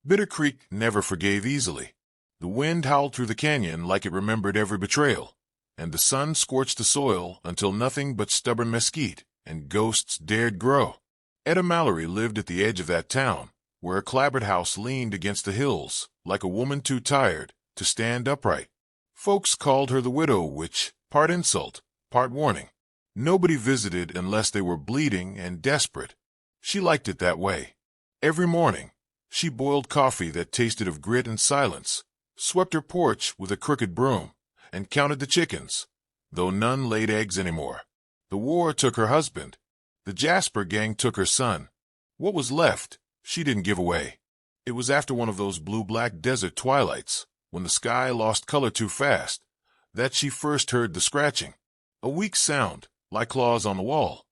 Bitter Creek never forgave easily. The wind howled through the canyon like it remembered every betrayal, and the sun scorched the soil until nothing but stubborn mesquite and ghosts dared grow. Etta Mallory lived at the edge of that town, where a clapboard house leaned against the hills like a woman too tired to stand upright. Folks called her the Widow Witch, part insult, part warning. Nobody visited unless they were bleeding and desperate. She liked it that way. Every morning, she boiled coffee that tasted of grit and silence, swept her porch with a crooked broom, and counted the chickens, though none laid eggs anymore. The war took her husband. The Jasper gang took her son. What was left, she didn't give away. It was after one of those blue-black desert twilights, when the sky lost color too fast, that she first heard the scratching. A weak sound, like claws on the wall.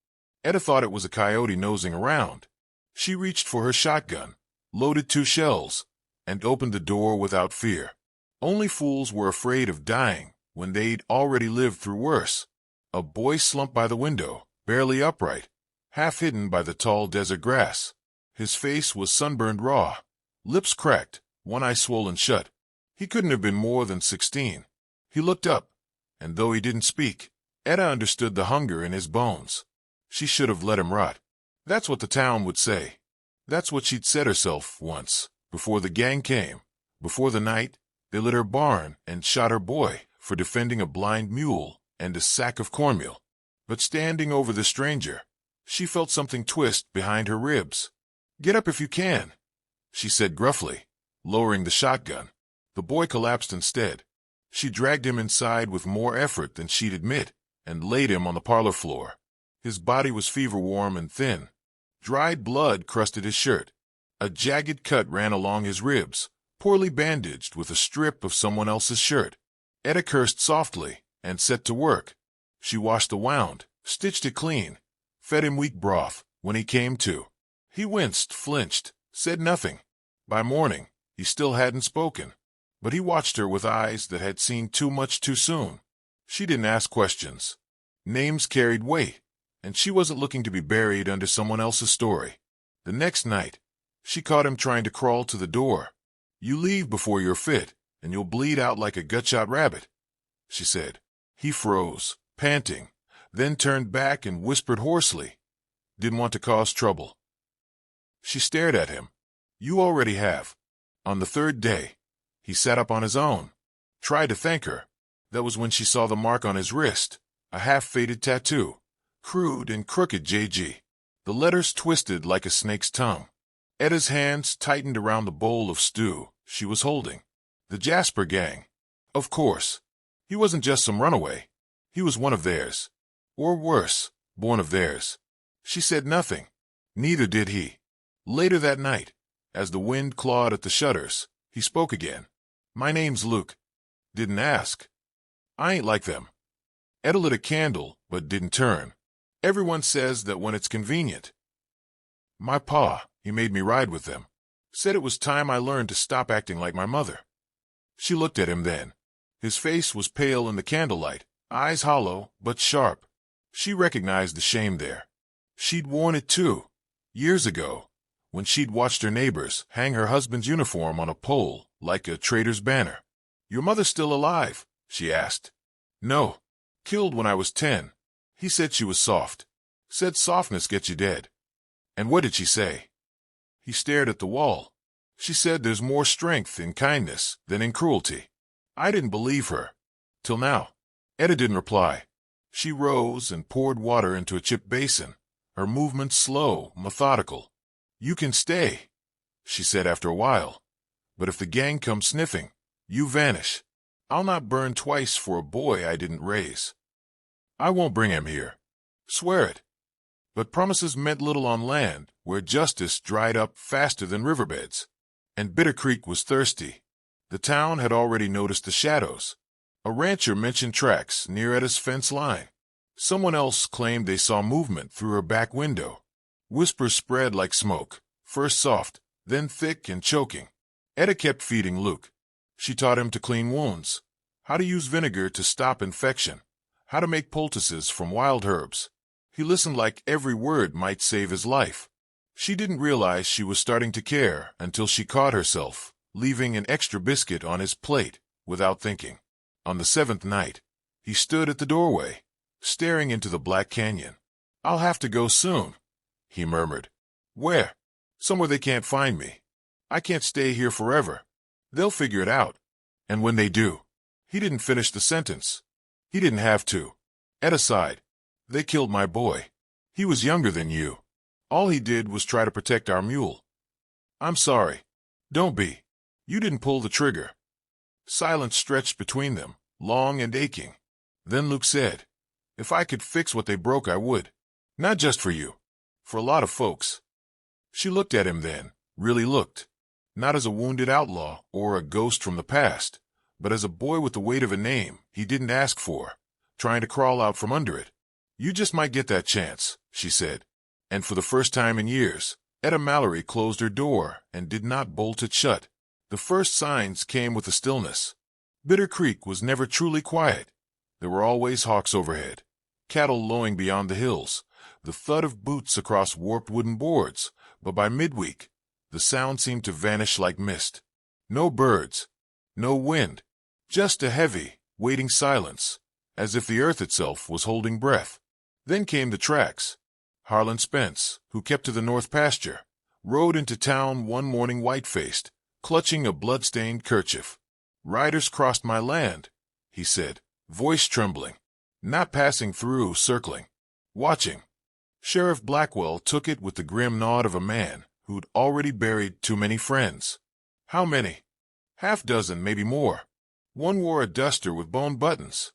Etta thought it was a coyote nosing around. She reached for her shotgun, loaded 2 shells, and opened the door without fear. Only fools were afraid of dying when they'd already lived through worse. A boy slumped by the window, barely upright, half hidden by the tall desert grass. His face was sunburned raw, lips cracked, one eye swollen shut. He couldn't have been more than 16. He looked up, and though he didn't speak, Etta understood the hunger in his bones. She should have let him rot. That's what the town would say. That's what she'd said herself once, before the gang came, before the night they lit her barn and shot her boy for defending a blind mule and a sack of cornmeal. But standing over the stranger, she felt something twist behind her ribs. "Get up if you can," she said gruffly, lowering the shotgun. The boy collapsed instead. She dragged him inside with more effort than she'd admit and laid him on the parlor floor. His body was fever-warm and thin. Dried blood crusted his shirt. A jagged cut ran along his ribs, poorly bandaged with a strip of someone else's shirt. Etta cursed softly and set to work. She washed the wound, stitched it clean, fed him weak broth when he came to. He winced, flinched, said nothing. By morning, he still hadn't spoken, but he watched her with eyes that had seen too much too soon. She didn't ask questions. Names carried weight, and she wasn't looking to be buried under someone else's story. The next night, she caught him trying to crawl to the door. "You leave before you're fit, and you'll bleed out like a gut-shot rabbit," she said. He froze, panting, then turned back and whispered hoarsely. Didn't want to cause trouble. She stared at him. "You already have." On the 3rd day, he sat up on his own, tried to thank her. That was when she saw the mark on his wrist, a half-faded tattoo, crude and crooked JG. The letters twisted like a snake's tongue. Etta's hands tightened around the bowl of stew she was holding. The Jasper gang. Of course. He wasn't just some runaway. He was one of theirs. Or worse, born of theirs. She said nothing. Neither did he. Later that night, as the wind clawed at the shutters, he spoke again. "My name's Luke." Didn't ask. "I ain't like them." Etta lit a candle, but didn't turn. "Everyone says that when it's convenient." "My pa, he made me ride with them. Said it was time I learned to stop acting like my mother." She looked at him then. His face was pale in the candlelight, eyes hollow but sharp. She recognized the shame there. She'd worn it too, years ago, when she'd watched her neighbors hang her husband's uniform on a pole like a traitor's banner. "Your mother's still alive?" she asked. "No. Killed when I was 10. He said she was soft. Said softness gets you dead." "And what did she say?" He stared at the wall. "She said there's more strength in kindness than in cruelty." I didn't believe her. Till now. Etta didn't reply. She rose and poured water into a chipped basin, her movements slow, methodical. "You can stay," she said after a while. "But if the gang comes sniffing, you vanish. I'll not burn twice for a boy I didn't raise. I won't bring him here. Swear it." But promises meant little on land where justice dried up faster than riverbeds. And Bitter Creek was thirsty. The town had already noticed the shadows. A rancher mentioned tracks near Etta's fence line. Someone else claimed they saw movement through her back window. Whispers spread like smoke, first soft, then thick and choking. Etta kept feeding Luke. She taught him to clean wounds, how to use vinegar to stop infection, how to make poultices from wild herbs. He listened like every word might save his life. She didn't realize she was starting to care until she caught herself leaving an extra biscuit on his plate without thinking. On the seventh night, he stood at the doorway, staring into the black canyon. "I'll have to go soon," he murmured. "Where?" "Somewhere they can't find me. I can't stay here forever. They'll figure it out. And when they do—" He didn't finish the sentence. He didn't have to. Ed sighed. "They killed my boy. He was younger than you. All he did was try to protect our mule." "I'm sorry." "Don't be. You didn't pull the trigger." Silence stretched between them, long and aching. Then Luke said, "If I could fix what they broke, I would. Not just for you. For a lot of folks." She looked at him then, really looked. Not as a wounded outlaw or a ghost from the past, but as a boy with the weight of a name he didn't ask for, trying to crawl out from under it. "You just might get that chance," she said. And for the first time in years, Etta Mallory closed her door and did not bolt it shut. The first signs came with the stillness. Bitter Creek was never truly quiet. There were always hawks overhead, cattle lowing beyond the hills, the thud of boots across warped wooden boards, but by midweek, the sound seemed to vanish like mist. No birds, no wind, just a heavy, waiting silence, as if the earth itself was holding breath. Then came the tracks. Harlan Spence, who kept to the north pasture, rode into town one morning white-faced, clutching a blood-stained kerchief. "Riders crossed my land," he said, voice trembling. "Not passing through, circling. Watching." Sheriff Blackwell took it with the grim nod of a man who'd already buried too many friends. "How many?" "Half-dozen, maybe more. One wore a duster with bone buttons."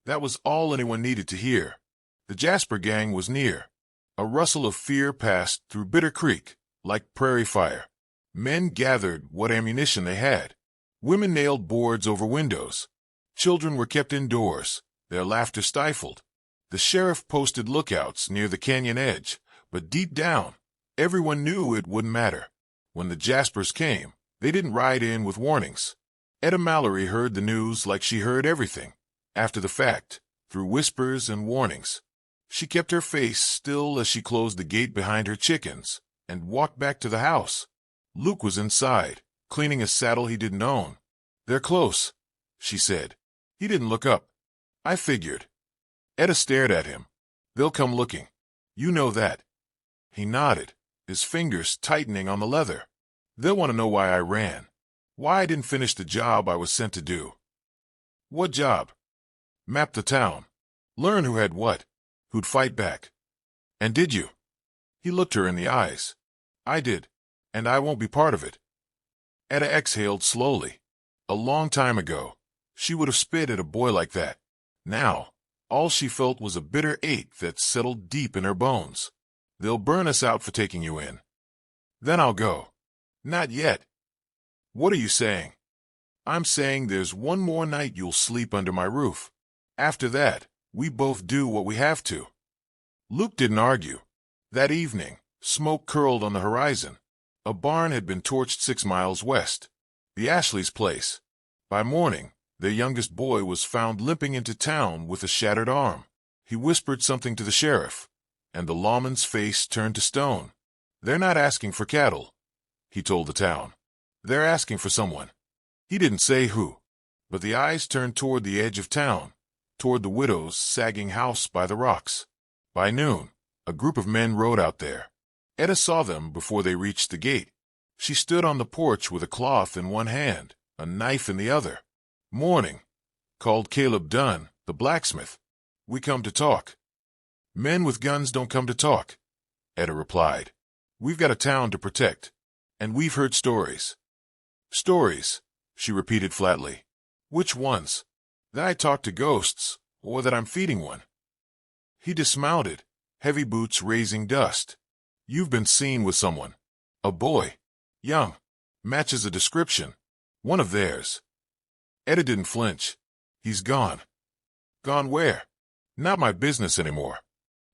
That was all anyone needed to hear. The Jasper gang was near. A rustle of fear passed through Bitter Creek, like prairie fire. Men gathered what ammunition they had. Women nailed boards over windows. Children were kept indoors, their laughter stifled. The sheriff posted lookouts near the canyon edge, but deep down, everyone knew it wouldn't matter. When the Jaspers came, they didn't ride in with warnings. Etta Mallory heard the news like she heard everything, after the fact, through whispers and warnings. She kept her face still as she closed the gate behind her chickens and walked back to the house. Luke was inside, cleaning a saddle he didn't own. "They're close," she said. He didn't look up. "I figured." Etta stared at him. "They'll come looking. You know that." He nodded, his fingers tightening on the leather. "They'll want to know why I ran. Why I didn't finish the job I was sent to do." "What job?" "Map the town. Learn who had what. Who'd fight back." "And did you?" He looked her in the eyes. "I did. And I won't be part of it." Etta exhaled slowly. A long time ago, she would have spit at a boy like that. Now, all she felt was a bitter ache that settled deep in her bones. "They'll burn us out for taking you in." "Then I'll go." "Not yet." "What are you saying?" "I'm saying there's one more night you'll sleep under my roof. After that, we both do what we have to." Luke didn't argue. That evening, smoke curled on the horizon. A barn had been torched 6 miles west, the Ashley's place. By morning, their youngest boy was found limping into town with a shattered arm. He whispered something to the sheriff, and the lawman's face turned to stone. "They're not asking for cattle," he told the town. "They're asking for someone." He didn't say who, but the eyes turned toward the edge of town, toward the widow's sagging house by the rocks. By noon, a group of men rode out there. Etta saw them before they reached the gate. She stood on the porch with a cloth in one hand, a knife in the other. "Morning," called Caleb Dunn, the blacksmith. "We come to talk." "Men with guns don't come to talk," Etta replied. "We've got a town to protect, and we've heard stories." "Stories," she repeated flatly. "Which ones? That I talk to ghosts, or that I'm feeding one?" He dismounted, heavy boots raising dust. "You've been seen with someone. A boy. Young. Matches a description. One of theirs." Etta didn't flinch. "He's gone." "Gone where?" "Not my business anymore."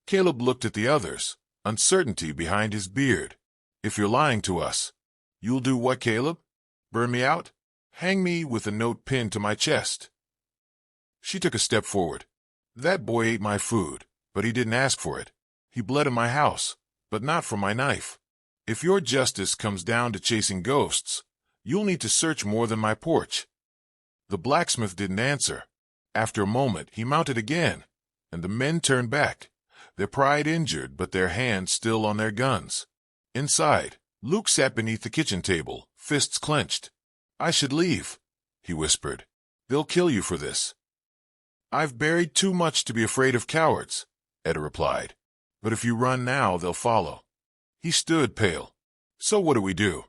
Caleb looked at the others, uncertainty behind his beard. "If you're lying to us, you'll do what, Caleb? Burn me out? Hang me with a note pinned to my chest?" She took a step forward. "That boy ate my food, but he didn't ask for it. He bled in my house. but not from my knife. If your justice comes down to chasing ghosts, you'll need to search more than my porch." The blacksmith didn't answer. After a moment, he mounted again, and the men turned back, their pride injured but their hands still on their guns. Inside, Luke sat beneath the kitchen table, fists clenched. "I should leave," he whispered. "They'll kill you for this." "I've buried too much to be afraid of cowards," Etta replied. "But if you run now, they'll follow." He stood pale. "So what do we do?"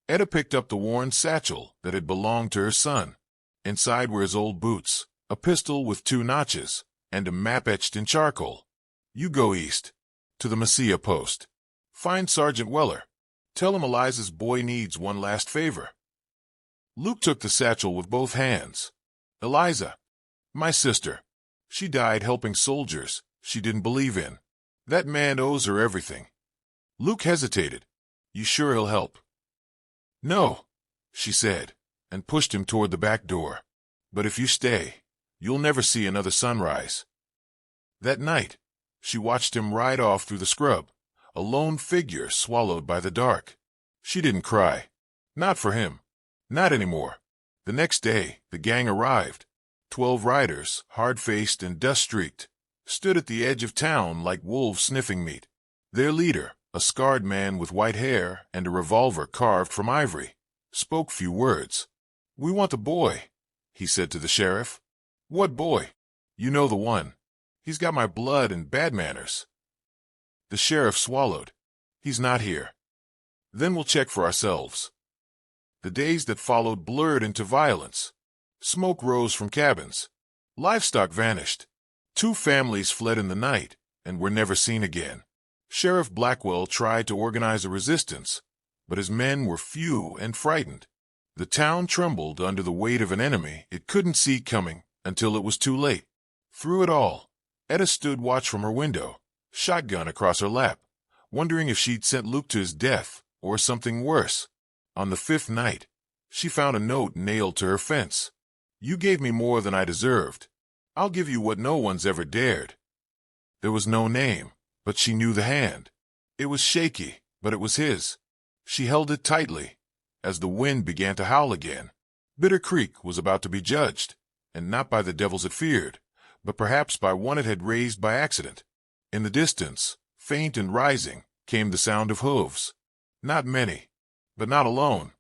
Etta picked up the worn satchel that had belonged to her son. Inside were his old boots, a pistol with 2 notches, and a map etched in charcoal. "You go east, to the Messia post. Find Sergeant Weller. Tell him Eliza's boy needs one last favor." Luke took the satchel with both hands. "Eliza, my sister. She died helping soldiers she didn't believe in. That man owes her everything." Luke hesitated. "You sure he'll help?" "No," she said, and pushed him toward the back door. "But if you stay, you'll never see another sunrise." That night, she watched him ride off through the scrub, a lone figure swallowed by the dark. She didn't cry. Not for him. Not anymore. The next day, the gang arrived. 12 riders, hard-faced and dust-streaked, stood at the edge of town like wolves sniffing meat. Their leader, a scarred man with white hair and a revolver carved from ivory, spoke few words. "We want the boy," he said to the sheriff. "What boy?" "You know the one. He's got my blood and bad manners." The sheriff swallowed. "He's not here." "Then we'll check for ourselves." The days that followed blurred into violence. Smoke rose from cabins. Livestock vanished. 2 families fled in the night and were never seen again. Sheriff Blackwell tried to organize a resistance, but his men were few and frightened. The town trembled under the weight of an enemy it couldn't see coming until it was too late. Through it all, Etta stood watch from her window, shotgun across her lap, wondering if she'd sent Luke to his death or something worse. On the 5th night, she found a note nailed to her fence. "You gave me more than I deserved. I'll give you what no one's ever dared." There was no name, but she knew the hand. It was shaky, but it was his. She held it tightly. As the wind began to howl again, Bitter Creek was about to be judged, and not by the devils it feared, but perhaps by one it had raised by accident. In the distance, faint and rising, came the sound of hooves. Not many, but not alone.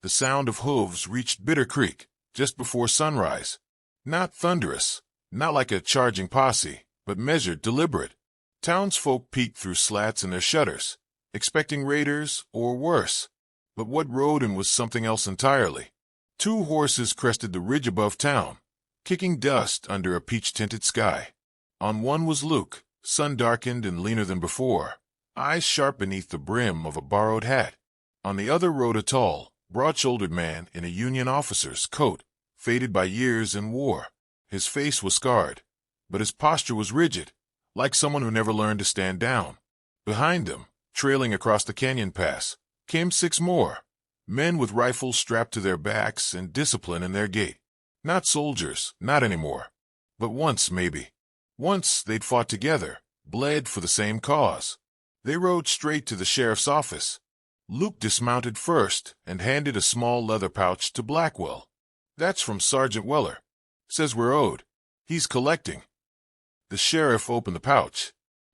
The sound of hooves reached Bitter Creek just before sunrise. Not thunderous, not like a charging posse, but measured, deliberate. Townsfolk peeked through slats in their shutters, expecting raiders or worse. But what rode in was something else entirely. 2 horses crested the ridge above town, kicking dust under a peach-tinted sky. On one was Luke, sun-darkened and leaner than before, eyes sharp beneath the brim of a borrowed hat. On the other rode a tall, broad-shouldered man in a Union officer's coat, faded by years and war. His face was scarred, but his posture was rigid, like someone who never learned to stand down. Behind them, trailing across the canyon pass, came 6 more, men with rifles strapped to their backs and discipline in their gait. Not soldiers, not anymore. But once, maybe. Once they'd fought together, bled for the same cause. They rode straight to the sheriff's office. Luke dismounted first and handed a small leather pouch to Blackwell. "That's from Sergeant Weller. Says we're owed. He's collecting." The sheriff opened the pouch.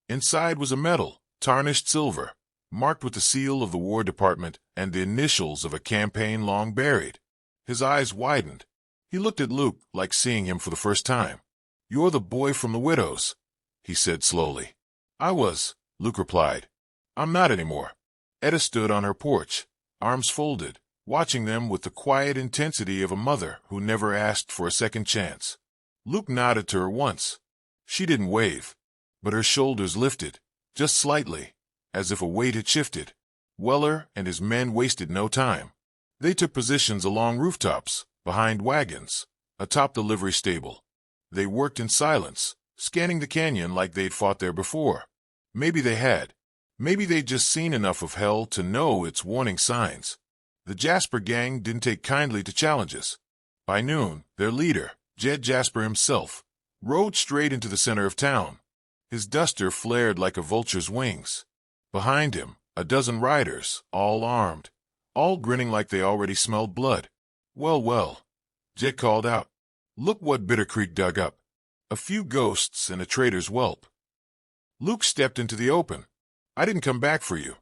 Inside was a medal, tarnished silver, marked with the seal of the War Department and the initials of a campaign long buried. His eyes widened. He looked at Luke like seeing him for the first time. "You're the boy from the widows," he said slowly. "I was," Luke replied. "I'm not anymore." Etta stood on her porch, arms folded, watching them with the quiet intensity of a mother who never asked for a second chance. Luke nodded to her once. She didn't wave, but her shoulders lifted, just slightly, as if a weight had shifted. Weller and his men wasted no time. They took positions along rooftops, behind wagons, atop the livery stable. They worked in silence, scanning the canyon like they'd fought there before. Maybe they had. Maybe they'd just seen enough of hell to know its warning signs. The Jasper gang didn't take kindly to challenges. By noon, their leader, Jed Jasper himself, rode straight into the center of town. His duster flared like a vulture's wings. Behind him, a dozen riders, all armed, all grinning like they already smelled blood. "Well, well," Jed called out. "Look what Bitter Creek dug up. A few ghosts and a traitor's whelp." Luke stepped into the open. "I didn't come back for you."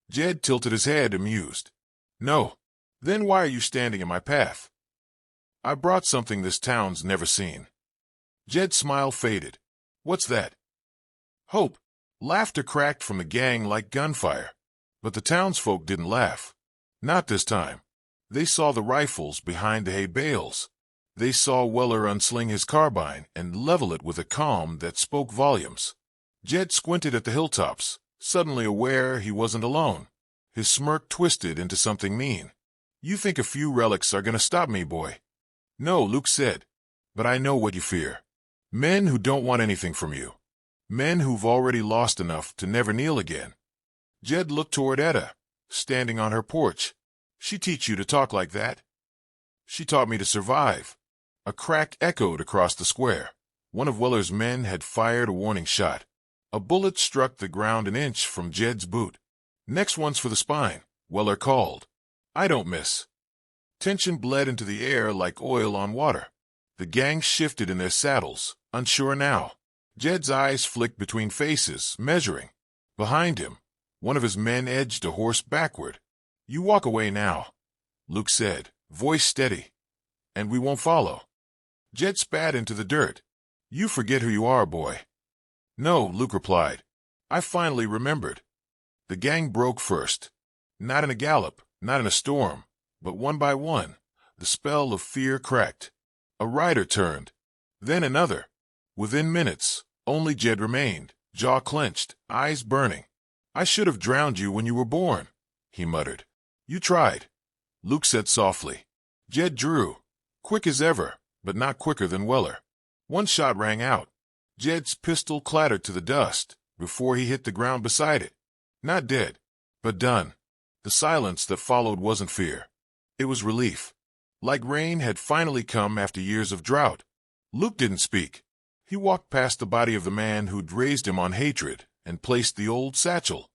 Jed tilted his head, amused. "No. Then why are you standing in my path?" "I brought something this town's never seen." Jed's smile faded. "What's that?" "Hope." Laughter cracked from the gang like gunfire. But the townsfolk didn't laugh. Not this time. They saw the rifles behind the hay bales. They saw Weller unsling his carbine and level it with a calm that spoke volumes. Jed squinted at the hilltops, suddenly aware he wasn't alone. His smirk twisted into something mean. "You think a few relics are going to stop me, boy?" "No," Luke said. "But I know what you fear. Men who don't want anything from you. Men who've already lost enough to never kneel again." Jed looked toward Etta, standing on her porch. "She teach you to talk like that?" "She taught me to survive." A crack echoed across the square. One of Weller's men had fired a warning shot. A bullet struck the ground an inch from Jed's boot. "Next one's for the spine," Weller called. "I don't miss." Tension bled into the air like oil on water. The gang shifted in their saddles, unsure now. Jed's eyes flicked between faces, measuring. Behind him, one of his men edged a horse backward. "You walk away now," Luke said, voice steady, "and we won't follow." Jed spat into the dirt. "You forget who you are, boy." "No," Luke replied. "I finally remembered." The gang broke first. Not in a gallop, not in a storm, but one by one, the spell of fear cracked. A rider turned, then another. Within minutes, only Jed remained, jaw clenched, eyes burning. "I should have drowned you when you were born," he muttered. "You tried," Luke said softly. Jed drew, quick as ever, but not quicker than Weller. One shot rang out. Jed's pistol clattered to the dust before he hit the ground beside it. Not dead, but done. The silence that followed wasn't fear. It was relief. Like rain had finally come after years of drought. Luke didn't speak. He walked past the body of the man who'd raised him on hatred and placed the old satchel,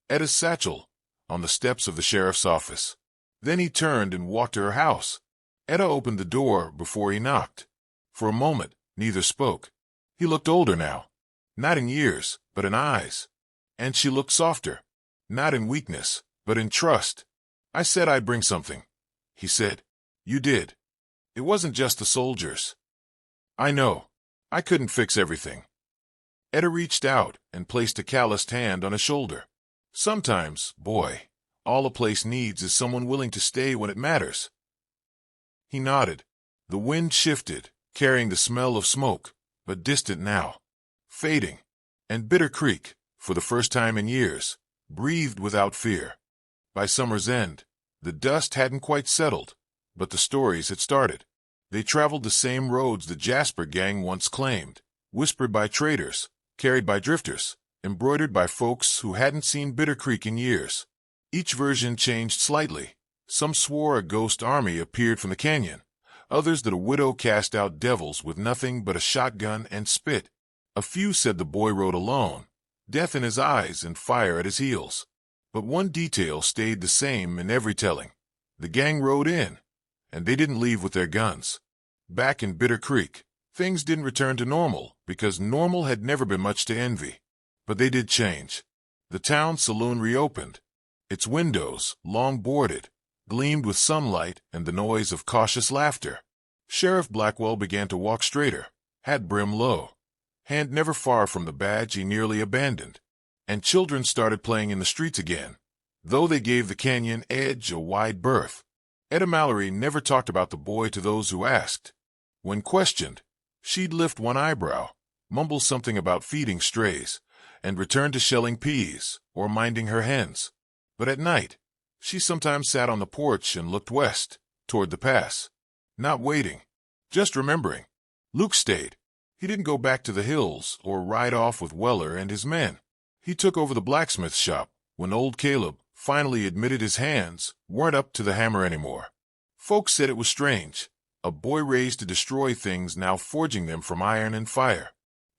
Etta's satchel, on the steps of the sheriff's office. Then he turned and walked to her house. Etta opened the door before he knocked. For a moment, neither spoke. He looked older now, not in years, but in eyes. And she looked softer, not in weakness, but in trust. "I said I'd bring something," he said. "You did. It wasn't just the soldiers." "I know. I couldn't fix everything." Etta reached out and placed a calloused hand on his shoulder. "Sometimes, boy, all a place needs is someone willing to stay when it matters." He nodded. The wind shifted, carrying the smell of smoke, but distant now, fading. And Bitter Creek, for the first time in years, breathed without fear. By summer's end, the dust hadn't quite settled, but the stories had started. They traveled the same roads the Jasper gang once claimed, whispered by traders, carried by drifters, embroidered by folks who hadn't seen Bitter Creek in years. Each version changed slightly. Some swore a ghost army appeared from the canyon, others that a widow cast out devils with nothing but a shotgun and spit. A few said the boy rode alone, death in his eyes and fire at his heels. But one detail stayed the same in every telling. The gang rode in, and they didn't leave with their guns. Back in Bitter Creek, things didn't return to normal because normal had never been much to envy. But they did change. The town saloon reopened. Its windows, long boarded, gleamed with sunlight and the noise of cautious laughter. Sheriff Blackwell began to walk straighter, hat brim low, hand never far from the badge he nearly abandoned. And children started playing in the streets again, though they gave the canyon edge a wide berth. Etta Mallory never talked about the boy to those who asked. When questioned, she'd lift one eyebrow, mumble something about feeding strays, and return to shelling peas or minding her hens. But at night, she sometimes sat on the porch and looked west, toward the pass. Not waiting, just remembering. Luke stayed. He didn't go back to the hills or ride off with Weller and his men. He took over the blacksmith shop when old Caleb finally admitted his hands weren't up to the hammer anymore. Folks said it was strange, a boy raised to destroy things now forging them from iron and fire.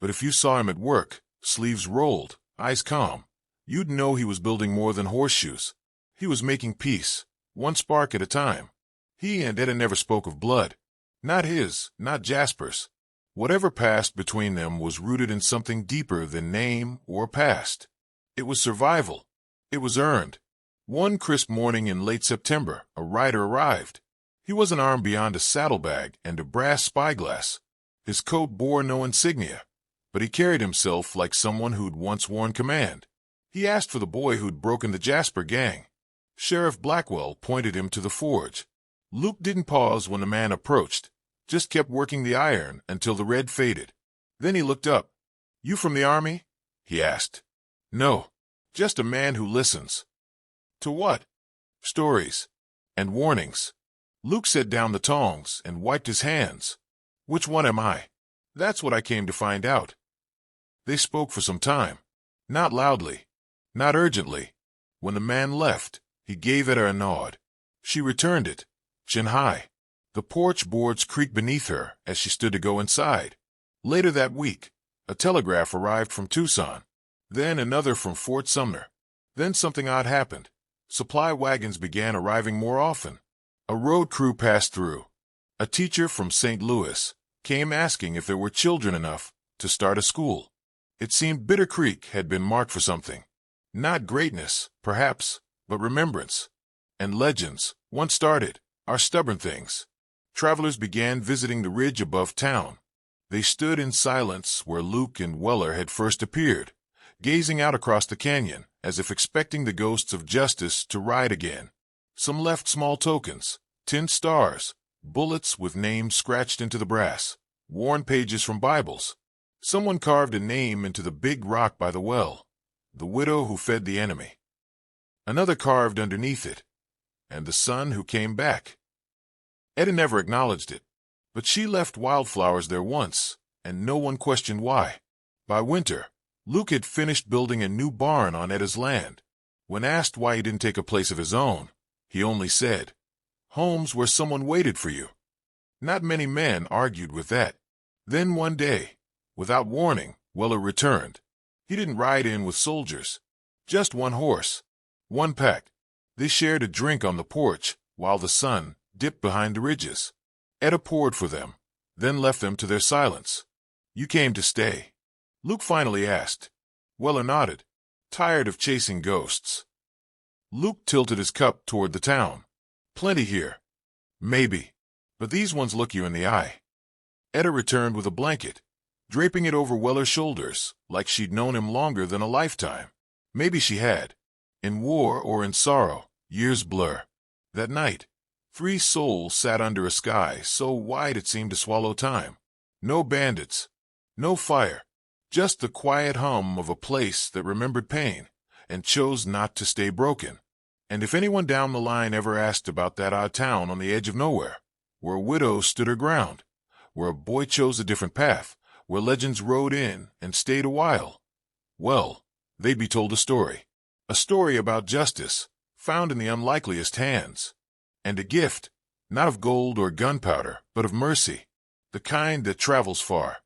But if you saw him at work, sleeves rolled, eyes calm, You'd know he was building more than horseshoes. He was making peace, one spark at a time. He and Etta never spoke of blood. Not his, not Jasper's. Whatever passed between them was rooted in something deeper than name or past. It was survival. It was earned. One crisp morning in late September, a rider arrived. He wasn't armed beyond a saddlebag and a brass spyglass. His coat bore no insignia, but he carried himself like someone who'd once worn command. He asked for the boy who'd broken the Jasper gang. Sheriff Blackwell pointed him to the forge. Luke didn't pause when the man approached, just kept working the iron until the red faded. Then he looked up. "You from the army?" he asked. "No, just a man who listens." "To what?" "Stories. And warnings." Luke set down the tongs and wiped his hands. "Which one am I?" "That's what I came to find out." They spoke for some time. Not loudly. Not urgently. When the man left, he gave Etta a nod. She returned it, chin high. The porch boards creaked beneath her as she stood to go inside. Later that week, a telegraph arrived from Tucson. Then another from Fort Sumner. Then something odd happened. Supply wagons began arriving more often. A road crew passed through. A teacher from St. Louis came asking if there were children enough to start a school. It seemed Bitter Creek had been marked for something. Not greatness, perhaps, but remembrance. And legends, once started, are stubborn things. Travelers began visiting the ridge above town. They stood in silence where Luke and Weller had first appeared, gazing out across the canyon as if expecting the ghosts of justice to ride again. Some left small tokens, tin stars, bullets with names scratched into the brass, worn pages from Bibles. Someone carved a name into the big rock by the well, the widow who fed the enemy. Another carved underneath it, and the son who came back. Etta never acknowledged it, but she left wildflowers there once, and no one questioned why. By winter, Luke had finished building a new barn on Etta's land. When asked why he didn't take a place of his own, he only said, "Home's where someone waited for you." Not many men argued with that. Then one day, without warning, Weller returned. He didn't ride in with soldiers. Just one horse, one pack. They shared a drink on the porch while the sun dipped behind the ridges. Etta poured for them, then left them to their silence. "You came to stay?" Luke finally asked. Weller nodded, tired of chasing ghosts. Luke tilted his cup toward the town. "Plenty here." "Maybe. But these ones look you in the eye." Etta returned with a blanket, draping it over Weller's shoulders like she'd known him longer than a lifetime. Maybe she had. In war or in sorrow, years blur. That night, 3 souls sat under a sky so wide it seemed to swallow time. No bandits, no fire, just the quiet hum of a place that remembered pain and chose not to stay broken. And if anyone down the line ever asked about that odd town on the edge of nowhere, where a widow stood her ground, where a boy chose a different path, where legends rode in and stayed a while, well, they'd be told a story about justice, found in the unlikeliest hands, and a gift, not of gold or gunpowder, but of mercy, the kind that travels far.